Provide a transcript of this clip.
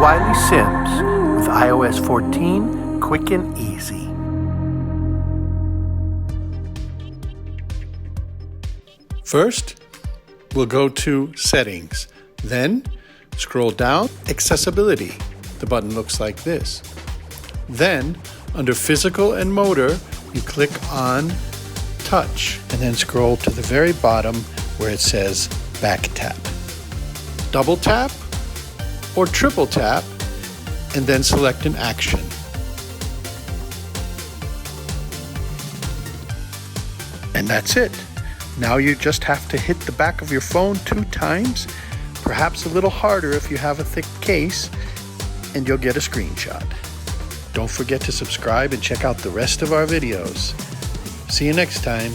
Wiley Sims with iOS 14, quick and easy. First, we'll go to Settings. Then, scroll down, Accessibility. The button looks like this. Then, under Physical and Motor, you click on Touch, and then scroll to the very bottom where it says Back Tap. Double tap or triple tap, and then select an action. And that's it. Now you just have to hit the back of your phone 2 times, perhaps a little harder if you have a thick case, and you'll get a screenshot. Don't forget to subscribe and check out the rest of our videos. See you next time.